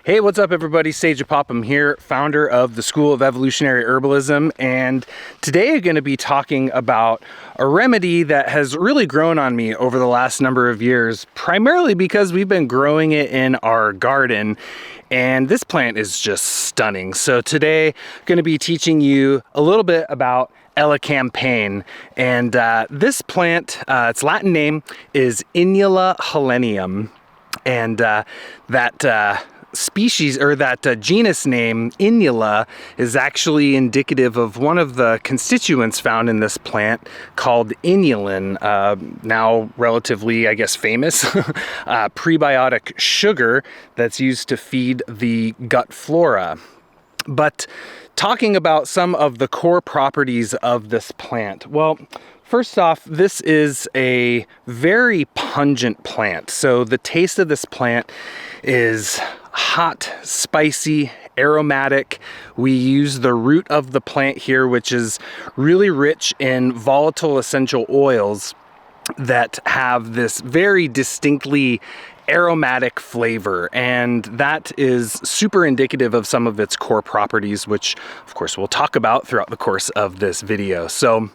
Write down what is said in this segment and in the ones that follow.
Hey, what's up everybody? Sage Popham here, founder of the School of Evolutionary Herbalism, and today I'm going to be talking about a remedy that has really grown on me over the last number of years, primarily because we've been growing it in our garden, and this plant is just stunning. So today I'm going to be teaching you a little bit about Elecampane, and this plant, its Latin name is Inula helenium, and that species, or that genus name, Inula, is actually indicative of one of the constituents found in this plant called inulin, now relatively, I guess, famous prebiotic sugar that's used to feed the gut flora. But talking about some of the core properties of this plant, well, first off, this is a very pungent plant. So the taste of this plant is hot, spicy, aromatic. We use the root of the plant here, which is really rich in volatile essential oils that have this very distinctly aromatic flavor, and that is super indicative of some of its core properties, which of course we'll talk about throughout the course of this video. So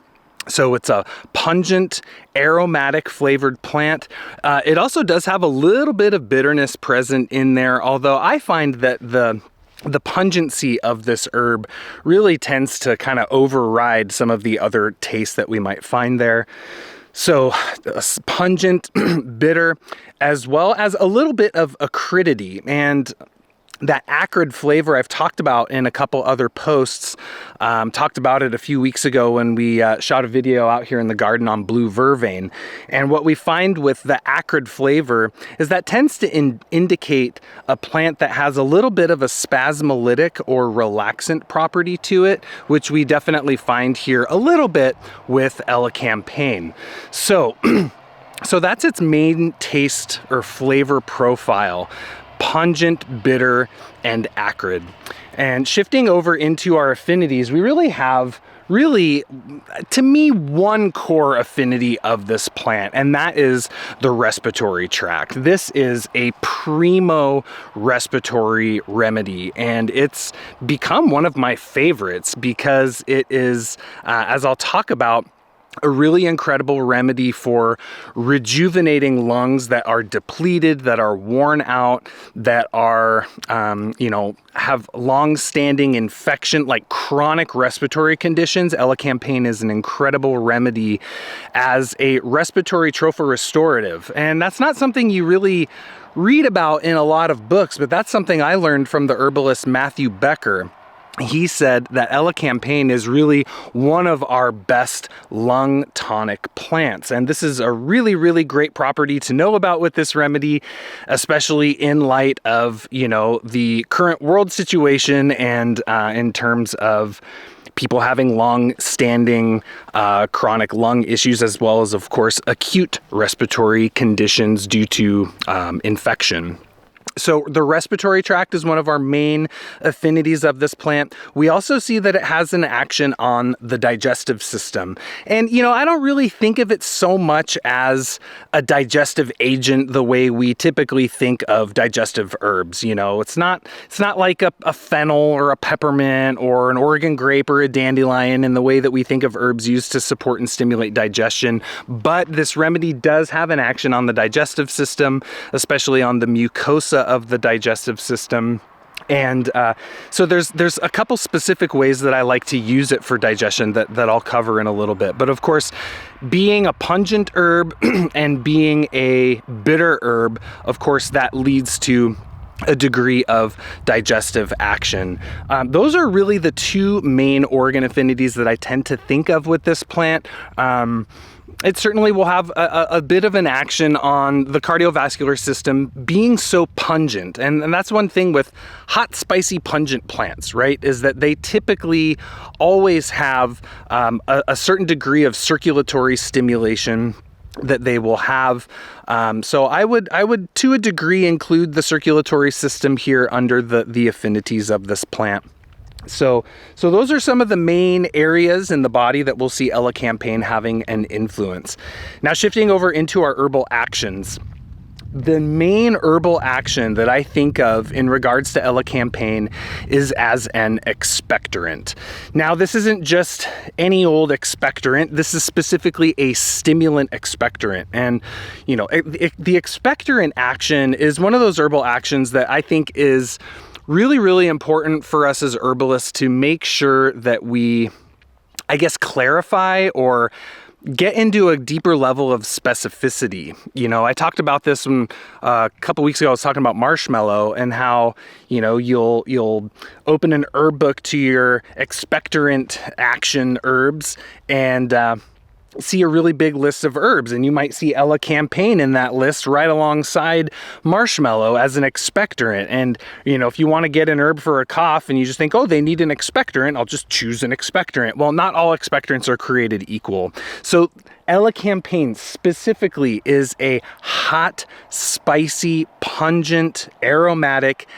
it's a pungent, aromatic flavored plant. It also does have a little bit of bitterness present in there, although I find that the pungency of this herb really tends to kind of override some of the other tastes that we might find there. So pungent, bitter, as well as a little bit of acridity, and that acrid flavor I've talked about in a couple other posts. Talked about it a few weeks ago when we shot a video out here in the garden on blue vervain. And what we find with the acrid flavor is that tends to indicate a plant that has a little bit of a spasmolytic or relaxant property to it, which we definitely find here a little bit with Elecampane. So that's its main taste or flavor profile: pungent, bitter, and acrid. And shifting over into our affinities, we really have, to me, one core affinity of this plant, and that is the respiratory tract. This is a primo respiratory remedy, and it's become one of my favorites because it is, as I'll talk about, a really incredible remedy for rejuvenating lungs that are depleted, that are worn out, that are, have long-standing infection, like chronic respiratory conditions. Elecampane is an incredible remedy as a respiratory restorative. And that's not something you really read about in a lot of books, but that's something I learned from the herbalist Matthew Becker. He said that Elecampane is really one of our best lung tonic plants. And this is a really, really great property to know about with this remedy, especially in light of, the current world situation and in terms of people having long-standing chronic lung issues, as well as, of course, acute respiratory conditions due to infection. So the respiratory tract is one of our main affinities of this plant. We also see that it has an action on the digestive system. And, I don't really think of it so much as a digestive agent the way we typically think of digestive herbs. It's not like a fennel or a peppermint or an Oregon grape or a dandelion in the way that we think of herbs used to support and stimulate digestion. But this remedy does have an action on the digestive system, especially on the mucosa of the digestive system. And so there's a couple specific ways that I like to use it for digestion that I'll cover in a little bit. But of course, being a pungent herb and being a bitter herb, of course, that leads to a degree of digestive action. Those are really the two main organ affinities that I tend to think of with this plant. It certainly will have a bit of an action on the cardiovascular system, being so pungent. And that's one thing with hot, spicy, pungent plants, right? Is that they typically always have a certain degree of circulatory stimulation that they will have. So I would to a degree include the circulatory system here under the affinities of this plant. So those are some of the main areas in the body that we'll see Elecampane having an influence. Now shifting over into our herbal actions. the main herbal action that I think of in regards to Elecampane is as an expectorant. Now, this isn't just any old expectorant. This is specifically a stimulant expectorant. And, you know, the expectorant action is one of those herbal actions that I think is really, really important for us as herbalists to make sure that we, I guess, clarify or get into a deeper level of specificity. You know, I talked about this when a couple weeks ago. I was talking about marshmallow and how, you know, you'll open an herb book to your expectorant action herbs and see a really big list of herbs, and you might see Elecampane in that list right alongside marshmallow as an expectorant. And, you know, if you want to get an herb for a cough and you just think, oh, they need an expectorant, I'll just choose an expectorant. Well, not all expectorants are created equal. So Elecampane specifically is a hot, spicy, pungent, aromatic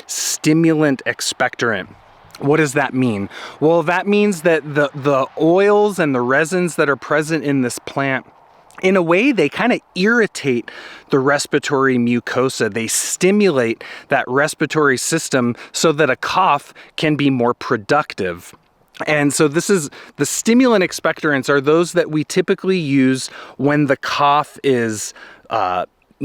stimulant expectorant. What does that mean? Well, that means that the oils and the resins that are present in this plant, in a way, they kind of irritate the respiratory mucosa. They stimulate that respiratory system so that a cough can be more productive. And so this is the stimulant expectorants are those that we typically use when the cough is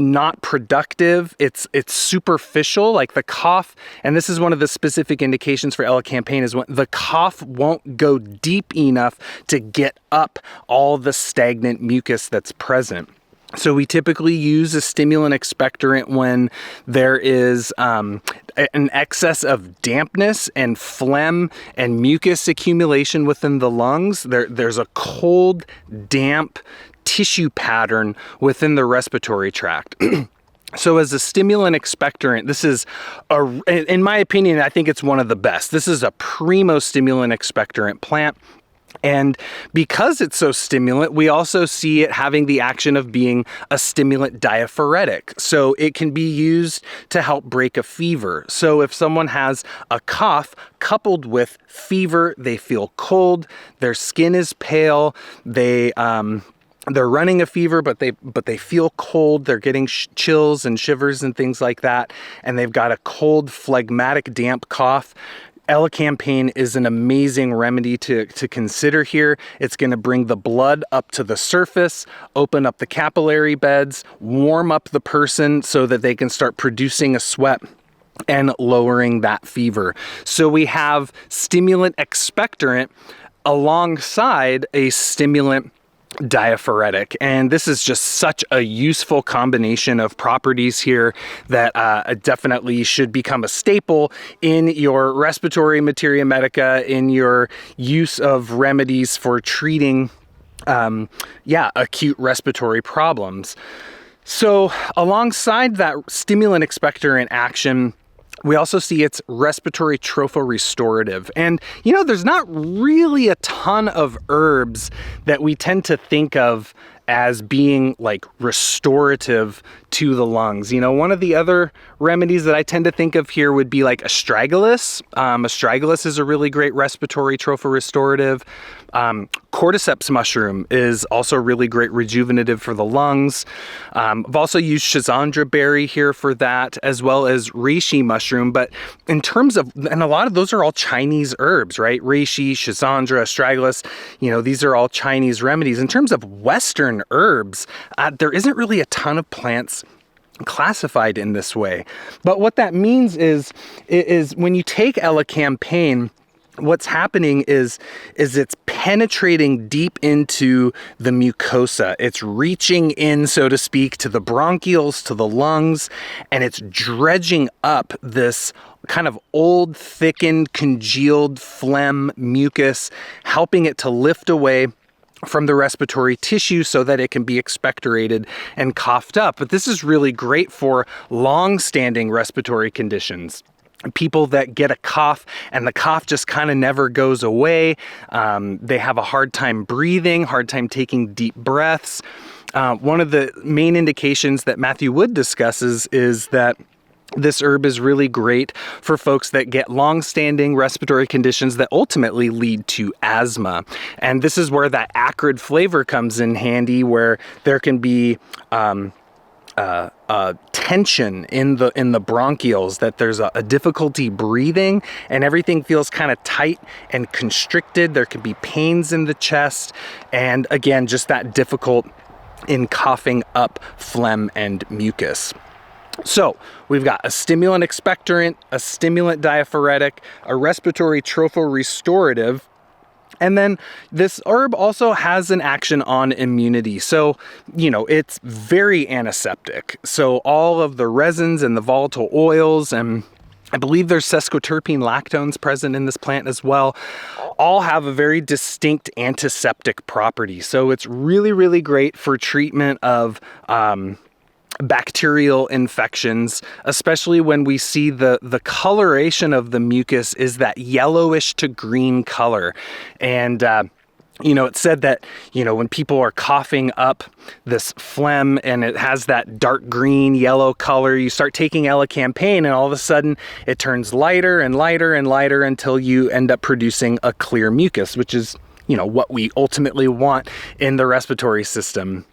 not productive, it's superficial, like the cough, and this is one of the specific indications for Elecampane, is when the cough won't go deep enough to get up all the stagnant mucus that's present. So we typically use a stimulant expectorant when there is an excess of dampness and phlegm and mucus accumulation within the lungs. There's a cold, damp tissue pattern within the respiratory tract. So as a stimulant expectorant, this is, in my opinion, I think it's one of the best. This is a primo stimulant expectorant plant. And because it's so stimulant, we also see it having the action of being a stimulant diaphoretic. So it can be used to help break a fever. So if someone has a cough coupled with fever, they feel cold, their skin is pale, they're running a fever, but they feel cold. They're getting chills and shivers and things like that. And they've got a cold, phlegmatic, damp cough. Elecampane is an amazing remedy to consider here. It's going to bring the blood up to the surface, open up the capillary beds, warm up the person so that they can start producing a sweat and lowering that fever. So we have stimulant expectorant alongside a stimulant diaphoretic, and this is just such a useful combination of properties here that definitely should become a staple in your respiratory materia medica, in your use of remedies for treating acute respiratory problems. So alongside that stimulant expectorant action, we also see its respiratory tropho-restorative. And, you know, there's not really a ton of herbs that we tend to think of as being like restorative to the lungs. You know, one of the other remedies that I tend to think of here would be like astragalus. Astragalus is a really great respiratory tropho-restorative. Cordyceps mushroom is also really great rejuvenative for the lungs. I've also used schizandra berry here for that, as well as reishi mushroom. But in terms of, and a lot of those are all Chinese herbs, right? Reishi, schizandra, astragalus, you know, these are all Chinese remedies. In terms of Western herbs, there isn't really a ton of plants classified in this way. But what that means is when you take Elecampane, what's happening is it's penetrating deep into the mucosa. It's reaching in, so to speak, to the bronchioles, to the lungs, and it's dredging up this kind of old, thickened, congealed phlegm mucus, helping it to lift away from the respiratory tissue so that it can be expectorated and coughed up. But this is really great for long-standing respiratory conditions. People that get a cough and the cough just kind of never goes away. They have a hard time breathing, hard time taking deep breaths. One of the main indications that Matthew Wood discusses is that this herb is really great for folks that get long-standing respiratory conditions that ultimately lead to asthma. And this is where that acrid flavor comes in handy, where there can be tension in the bronchioles, that there's a difficulty breathing and everything feels kind of tight and constricted. There can be pains in the chest, and again, just that difficult in coughing up phlegm and mucus. So we've got a stimulant expectorant, a stimulant diaphoretic, a respiratory restorative. And then this herb also has an action on immunity. So, it's very antiseptic. So all of the resins and the volatile oils, and I believe there's sesquiterpene lactones present in this plant as well, all have a very distinct antiseptic property. So it's really, really great for treatment of bacterial infections, especially when we see the coloration of the mucus is that yellowish to green color. And it's said that, when people are coughing up this phlegm and it has that dark green, yellow color, you start taking Elecampane and all of a sudden it turns lighter and lighter and lighter until you end up producing a clear mucus, which is, what we ultimately want in the respiratory system.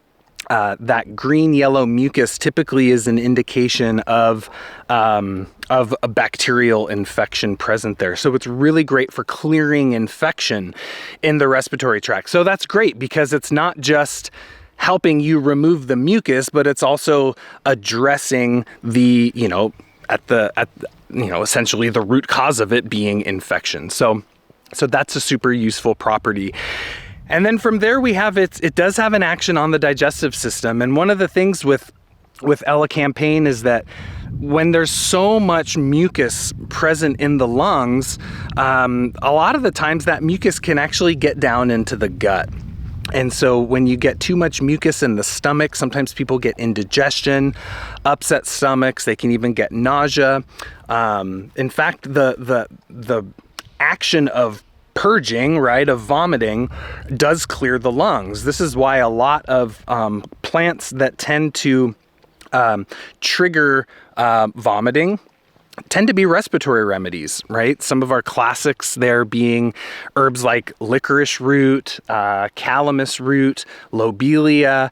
That green-yellow mucus typically is an indication of a bacterial infection present there. So it's really great for clearing infection in the respiratory tract. So that's great because it's not just helping you remove the mucus, but it's also addressing the, essentially the root cause of it being infection. So that's a super useful property. And then from there we have it does have an action on the digestive system. And one of the things with Elecampane is that when there's so much mucus present in the lungs, a lot of the times that mucus can actually get down into the gut. And so when you get too much mucus in the stomach, sometimes people get indigestion, upset stomachs, they can even get nausea. In fact, the action of purging, right, of vomiting does clear the lungs. This is why a lot of plants that tend to trigger vomiting tend to be respiratory remedies, right? Some of our classics there being herbs like licorice root, calamus root, lobelia.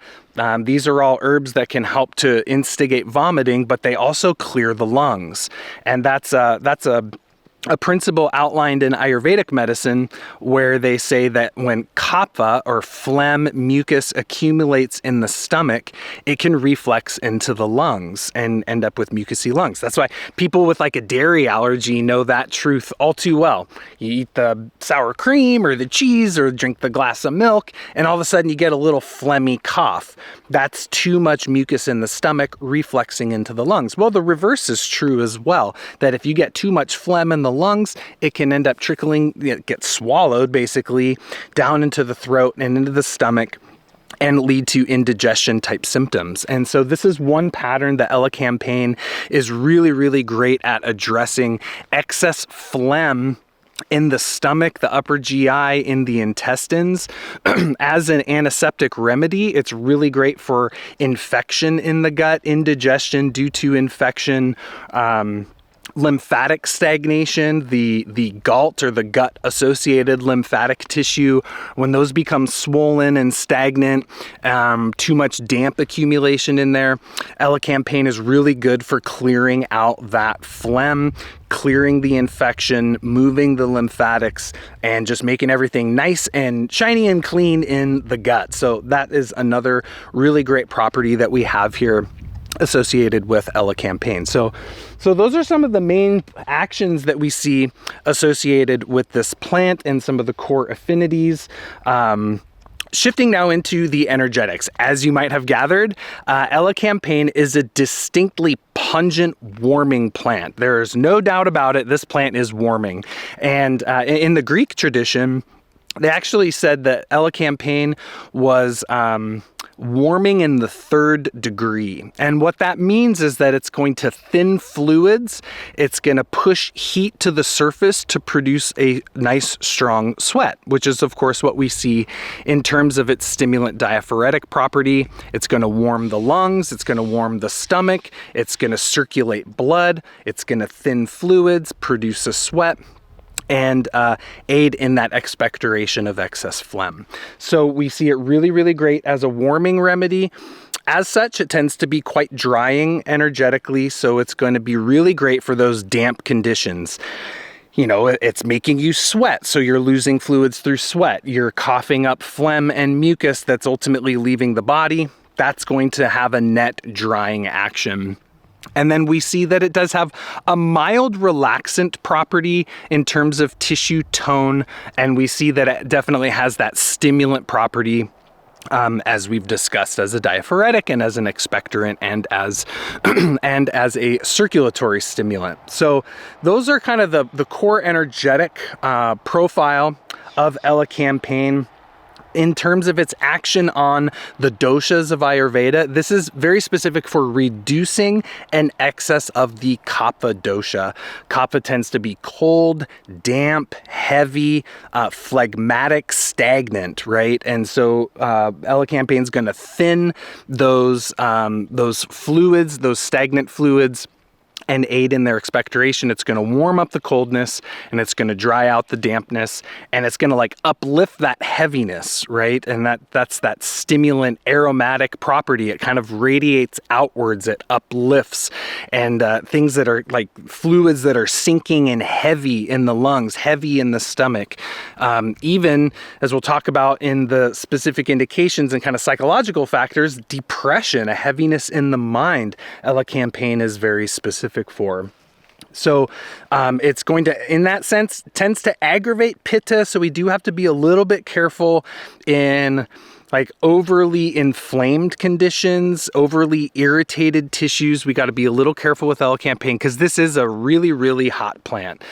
These are all herbs that can help to instigate vomiting, but they also clear the lungs. And that's a principle outlined in Ayurvedic medicine where they say that when kapha or phlegm mucus accumulates in the stomach, it can reflex into the lungs and end up with mucousy lungs. That's why people with like a dairy allergy know that truth all too well. You eat the sour cream or the cheese or drink the glass of milk, and all of a sudden you get a little phlegmy cough. That's too much mucus in the stomach reflexing into the lungs. Well, the reverse is true as well, that if you get too much phlegm in the lungs, it can end up trickling, get swallowed basically down into the throat and into the stomach and lead to indigestion type symptoms. And so this is one pattern that Elecampane is really, really great at addressing: excess phlegm in the stomach, the upper GI, in the intestines. As an antiseptic remedy, it's really great for infection in the gut, indigestion due to infection, lymphatic stagnation, the galt or the gut associated lymphatic tissue, when those become swollen and stagnant, too much damp accumulation in there, Elecampane is really good for clearing out that phlegm, clearing the infection, moving the lymphatics, and just making everything nice and shiny and clean in the gut. So that is another really great property that we have here associated with Elecampane. So those are some of the main actions that we see associated with this plant and some of the core affinities. Shifting now into the energetics. As you might have gathered, Elecampane is a distinctly pungent, warming plant. There's no doubt about it, this plant is warming. And in the Greek tradition, they actually said that Elecampane was warming in the 3rd degree. And what that means is that it's going to thin fluids, it's going to push heat to the surface to produce a nice strong sweat, which is of course what we see in terms of its stimulant diaphoretic property. It's going to warm the lungs, it's going to warm the stomach, it's going to circulate blood, it's going to thin fluids, produce a sweat, and aid in that expectoration of excess phlegm. So we see it really, really great as a warming remedy. As such, it tends to be quite drying energetically, so it's going to be really great for those damp conditions. You know, it's making you sweat, so you're losing fluids through sweat. You're coughing up phlegm and mucus that's ultimately leaving the body. That's going to have a net drying action. And then we see that it does have a mild relaxant property in terms of tissue tone, and we see that it definitely has that stimulant property, as we've discussed, as a diaphoretic and as an expectorant and as and as a circulatory stimulant. So those are kind of the core energetic profile of Elecampane. In terms of its action on the doshas of Ayurveda, this is very specific for reducing an excess of the kapha dosha. Kapha tends to be cold, damp, heavy, phlegmatic, stagnant, right? And so Elecampane is going to thin those fluids, those stagnant fluids, and aid in their expectoration. It's going to warm up the coldness, and it's going to dry out the dampness, and it's going to like uplift that heaviness, right? And that's that stimulant aromatic property. It kind of radiates outwards, it uplifts, and things that are like fluids that are sinking and heavy in the lungs, heavy in the stomach. Even, as we'll talk about in the specific indications and kind of psychological factors, depression, a heaviness in the mind, Elecampane is very specific for. So it's going to, in that sense, tends to aggravate pitta. So we do have to be a little bit careful in like overly inflamed conditions, overly irritated tissues. We got to be a little careful with Elecampane because this is a really, really hot plant.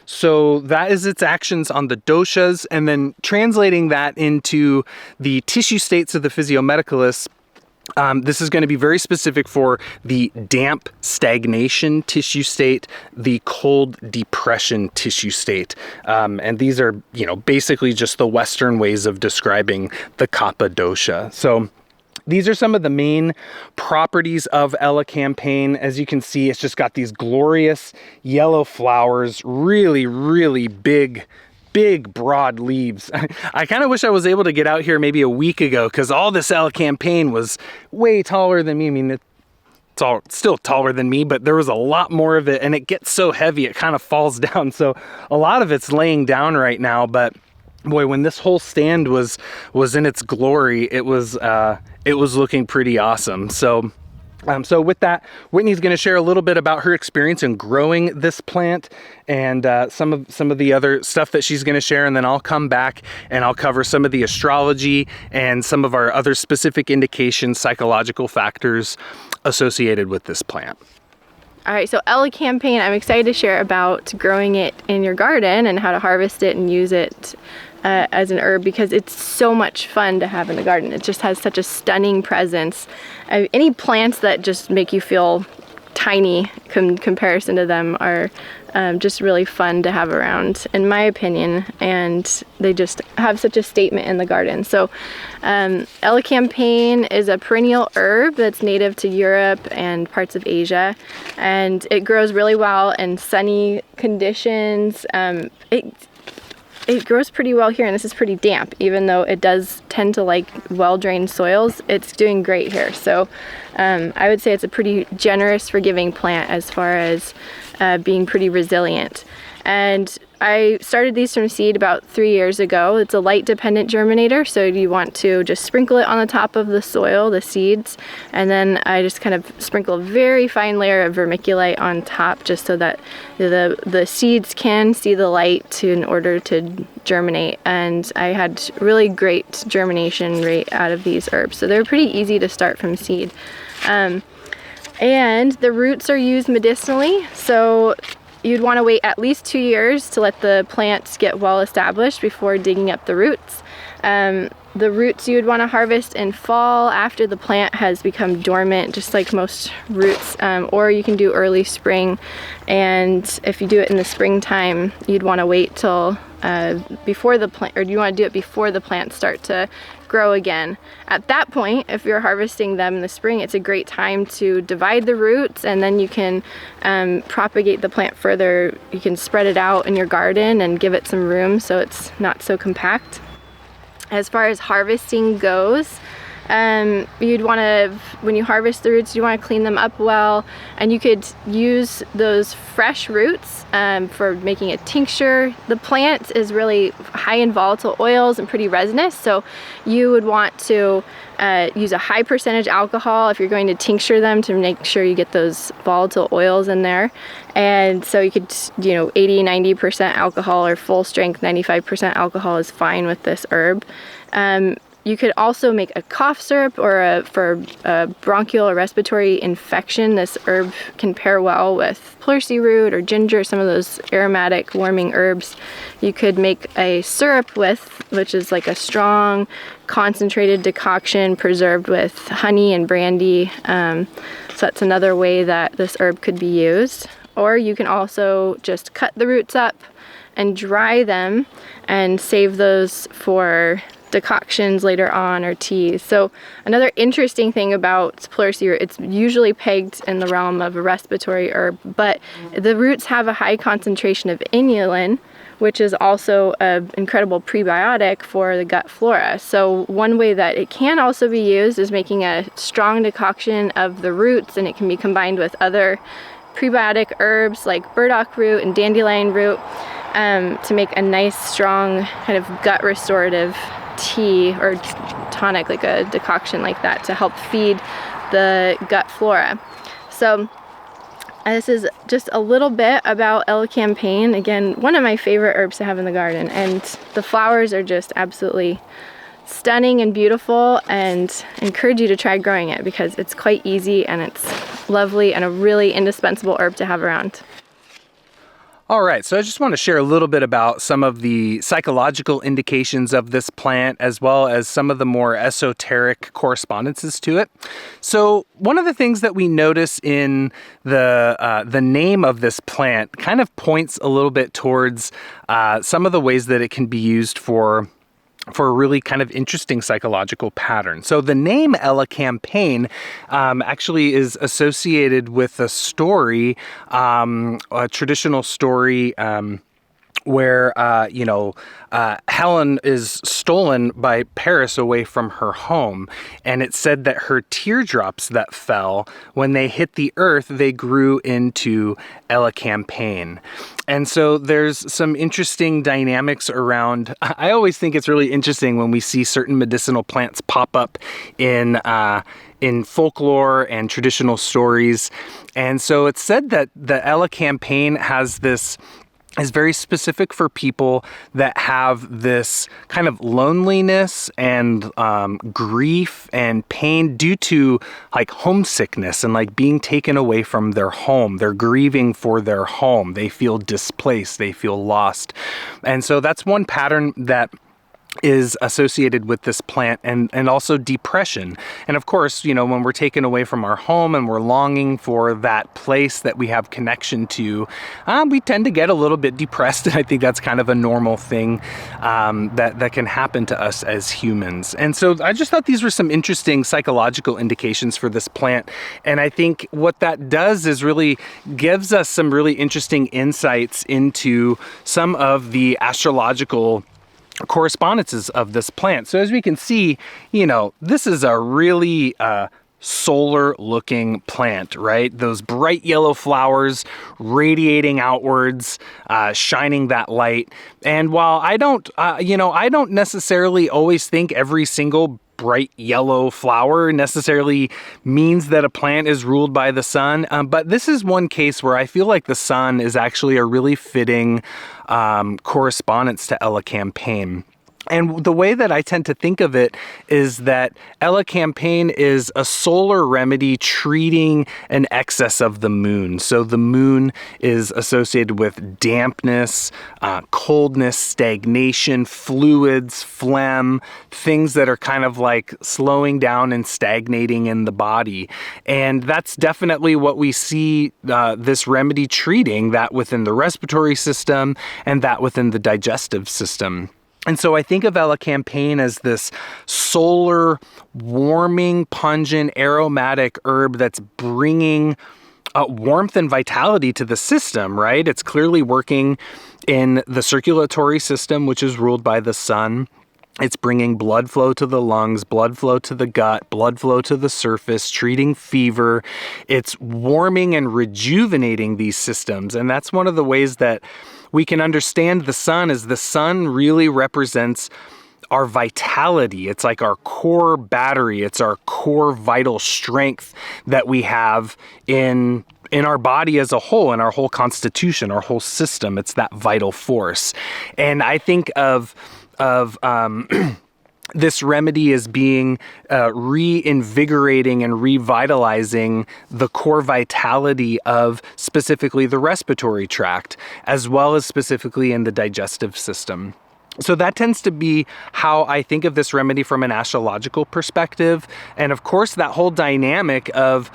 So that is its actions on the doshas, and then translating that into the tissue states of the physiomedicalists. This is going to be very specific for the damp stagnation tissue state, the cold depression tissue state. And these are, you know, basically just the Western ways of describing the kapha dosha. So these are some of the main properties of Elecampane. As you can see, it's just got these glorious yellow flowers, really, really big broad leaves. I kind of wish I was able to get out here maybe a week ago, because all this Elecampane was way taller than me. I mean, it's all still taller than me, but there was a lot more of it, and it gets so heavy it kind of falls down. So a lot of it's laying down right now, but boy, when this whole stand was in its glory, it was looking pretty awesome. So with that, Whitney's going to share a little bit about her experience in growing this plant and some of the other stuff that she's going to share, and then I'll come back and I'll cover some of the astrology and some of our other specific indications, psychological factors associated with this plant. All right, so Elecampane, I'm excited to share about growing it in your garden and how to harvest it and use it as an herb, because it's so much fun to have in the garden. It just has such a stunning presence. Any plants that just make you feel tiny comparison to them are just really fun to have around, in my opinion, and they just have such a statement in the garden. So Elecampane is a perennial herb that's native to Europe and parts of Asia, and it grows really well in sunny conditions. It grows pretty well here, and this is pretty damp. Even though it does tend to like well-drained soils, it's doing great here. So I would say it's a pretty generous, forgiving plant as far as being pretty resilient. And I started these from seed about 3 years ago. It's a light dependent germinator, so you want to just sprinkle it on the top of the soil, the seeds, and then I just kind of sprinkle a very fine layer of vermiculite on top, just so that the seeds can see the light in order to germinate. And I had really great germination rate out of these herbs, so they're pretty easy to start from seed. And the roots are used medicinally, so you'd want to wait at least 2 years to let the plants get well established before digging up the roots. The roots you would want to harvest in fall after the plant has become dormant, just like most roots, or you can do early spring. And if you do it in the springtime, you'd want to wait till before the plant, or you want to do it before the plants start to grow again. At that point, if you're harvesting them in the spring, it's a great time to divide the roots, and then you can propagate the plant further. You can spread it out in your garden and give it some room so it's not so compact. As far as harvesting goes, You'd want to, when you harvest the roots, you want to clean them up well, and you could use those fresh roots for making a tincture. The plant is really high in volatile oils and pretty resinous, so you would want to use a high percentage alcohol if you're going to tincture them to make sure you get those volatile oils in there. And so you could, 80-90% alcohol, or full strength 95% alcohol is fine with this herb. You could also make a cough syrup, or for a bronchial or respiratory infection. This herb can pair well with pleurisy root or ginger, some of those aromatic warming herbs. You could make a syrup with, which is like a strong concentrated decoction preserved with honey and brandy. So that's another way that this herb could be used. Or you can also just cut the roots up and dry them and save those for decoctions later on, or teas. So another interesting thing about pleurisy root, it's usually pegged in the realm of a respiratory herb, but the roots have a high concentration of inulin, which is also an incredible prebiotic for the gut flora. So one way that it can also be used is making a strong decoction of the roots, and it can be combined with other prebiotic herbs like burdock root and dandelion root to make a nice strong kind of gut restorative tea or tonic, like a decoction like that, to help feed the gut flora. So this is just a little bit about Elecampane. Again, one of my favorite herbs to have in the garden, and the flowers are just absolutely stunning and beautiful, and encourage you to try growing it because it's quite easy and it's lovely and a really indispensable herb to have around. All right, so I just want to share a little bit about some of the psychological indications of this plant, as well as some of the more esoteric correspondences to it. So one of the things that we notice in the name of this plant kind of points a little bit towards some of the ways that it can be used for a really kind of interesting psychological pattern. So the name Elecampane actually is associated with a story, a traditional story where, Helen is stolen by Paris away from her home. And it said that her teardrops that fell, when they hit the earth, they grew into Elecampane. And so there's some interesting dynamics around. I always think it's really interesting when we see certain medicinal plants pop up in folklore and traditional stories. And so it's said that the Elecampane is very specific for people that have this kind of loneliness and grief and pain due to like homesickness and like being taken away from their home. They're grieving for their home. They feel displaced. They feel lost. And so that's one pattern that is associated with this plant, and also depression. And of course, when we're taken away from our home and we're longing for that place that we have connection to, we tend to get a little bit depressed. And I think that's kind of a normal thing that can happen to us as humans. And so I just thought these were some interesting psychological indications for this plant. And I think what that does is really gives us some really interesting insights into some of the astrological correspondences of this plant. So as we can see, this is a really solar looking plant, right? Those bright yellow flowers radiating outwards, shining that light. And while I don't necessarily always think every single bright yellow flower necessarily means that a plant is ruled by the sun. But this is one case where I feel like the sun is actually a really fitting correspondence to Elecampane. And the way that I tend to think of it is that Elecampane is a solar remedy treating an excess of the moon. So the moon is associated with dampness, coldness, stagnation, fluids, phlegm, things that are kind of like slowing down and stagnating in the body. And that's definitely what we see this remedy treating, that within the respiratory system and that within the digestive system. And so I think of Elecampane as this solar, warming, pungent, aromatic herb that's bringing warmth and vitality to the system, right? It's clearly working in the circulatory system, which is ruled by the sun. It's bringing blood flow to the lungs, blood flow to the gut, blood flow to the surface, treating fever. It's warming and rejuvenating these systems. And that's one of the ways that we can understand the sun, is the sun really represents our vitality. It's like our core battery. It's our core vital strength that we have in our body as a whole, in our whole constitution, our whole system. It's that vital force. And I think of this remedy as being reinvigorating and revitalizing the core vitality of specifically the respiratory tract, as well as specifically in the digestive system. So that tends to be how I think of this remedy from an astrological perspective. And of course, that whole dynamic of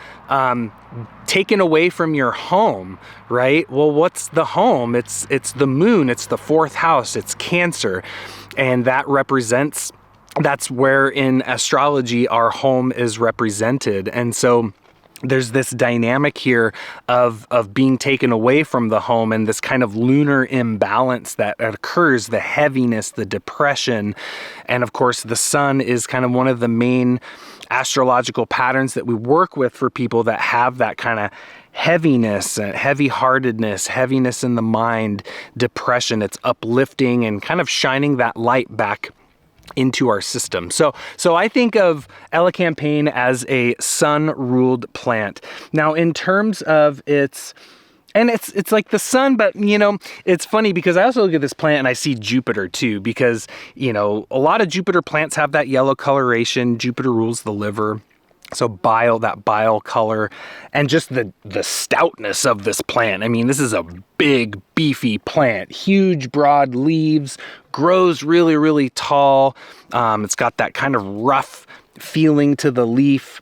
taken away from your home, right? Well, what's the home? It's the moon, it's the fourth house, it's Cancer. And that represents, that's where in astrology our home is represented. And so there's this dynamic here of being taken away from the home, and this kind of lunar imbalance that occurs, the heaviness, the depression. And of course, the sun is kind of one of the main astrological patterns that we work with for people that have that kind of heaviness, heavy-heartedness, heaviness in the mind, depression. It's uplifting and kind of shining that light back into our system. So I think of Elecampane as a sun-ruled plant. Now, in terms of it's like the sun, but it's funny because I also look at this plant and I see Jupiter too, because a lot of Jupiter plants have that yellow coloration. Jupiter rules the liver. So that bile color, and just the stoutness of this plant. I mean, this is a big, beefy plant, huge, broad leaves, grows really, really tall. It's got that kind of rough feeling to the leaf.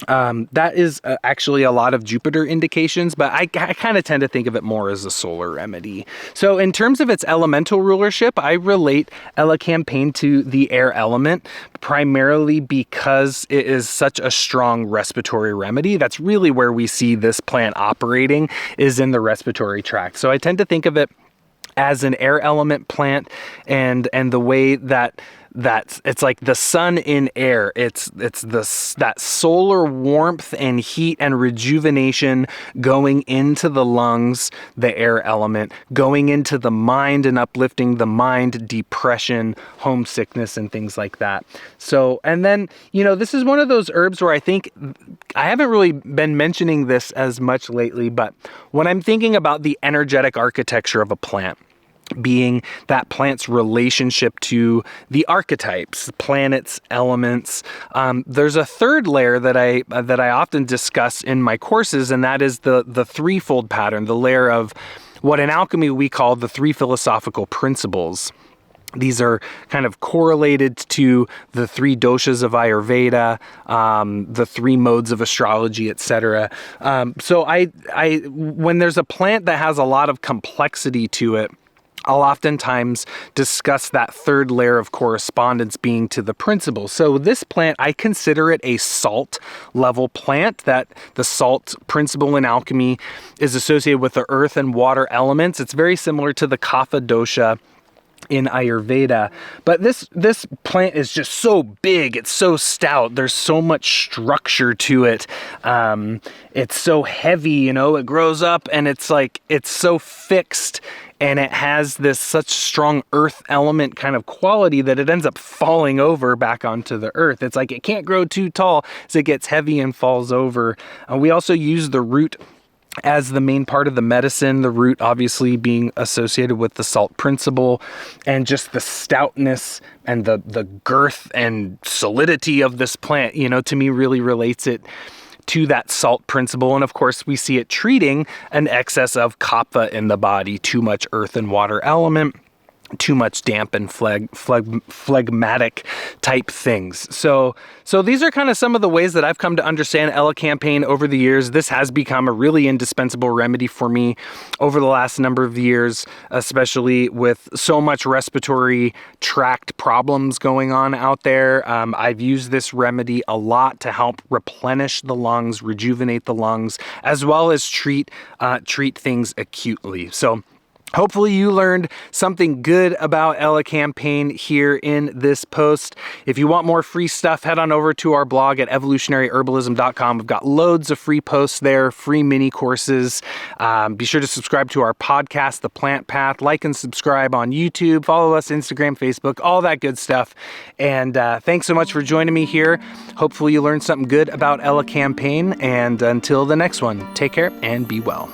That is actually a lot of Jupiter indications, but I kind of tend to think of it more as a solar remedy. So in terms of its elemental rulership, I relate Elecampane to the air element, primarily because it is such a strong respiratory remedy. That's really where we see this plant operating, is in the respiratory tract. So I tend to think of it as an air element plant, and the way that it's like the sun in air. It's that solar warmth and heat and rejuvenation going into the lungs, the air element, going into the mind and uplifting the mind, depression, homesickness, and things like that. So, and then, this is one of those herbs where I think I haven't really been mentioning this as much lately, but when I'm thinking about the energetic architecture of a plant, being that plant's relationship to the archetypes, planets, elements. There's a third layer that I often discuss in my courses, and that is the threefold pattern, the layer of what in alchemy we call the three philosophical principles. These are kind of correlated to the three doshas of Ayurveda, the three modes of astrology, etc. So when there's a plant that has a lot of complexity to it, I'll oftentimes discuss that third layer of correspondence being to the principle. So this plant, I consider it a salt level plant. That the salt principle in alchemy is associated with the earth and water elements. It's very similar to the kapha dosha in Ayurveda, but this plant is just so big, it's so stout, there's so much structure to it. It's so heavy, it grows up and it's so fixed, and it has this such strong earth element kind of quality that it ends up falling over back onto the earth. It's like it can't grow too tall as it gets heavy and falls over. We also use the root as the main part of the medicine, the root obviously being associated with the salt principle, and just the stoutness and the girth and solidity of this plant, to me really relates it to that salt principle. And of course, we see it treating an excess of kapha in the body, too much earth and water element, too much damp and phlegmatic type things. So these are kind of some of the ways that I've come to understand Elecampane over the years. This has become a really indispensable remedy for me over the last number of years, especially with so much respiratory tract problems going on out there. I've used this remedy a lot to help replenish the lungs, rejuvenate the lungs, as well as treat things acutely. So Hopefully you learned something good about Elecampane here in this post. If you want more free stuff, head on over to our blog at evolutionaryherbalism.com. We've got loads of free posts there, free mini courses. Be sure to subscribe to our podcast, The Plant Path. Like and subscribe on YouTube. Follow us, Instagram, Facebook, all that good stuff. And thanks so much for joining me here. Hopefully you learned something good about Elecampane. And until the next one, take care and be well.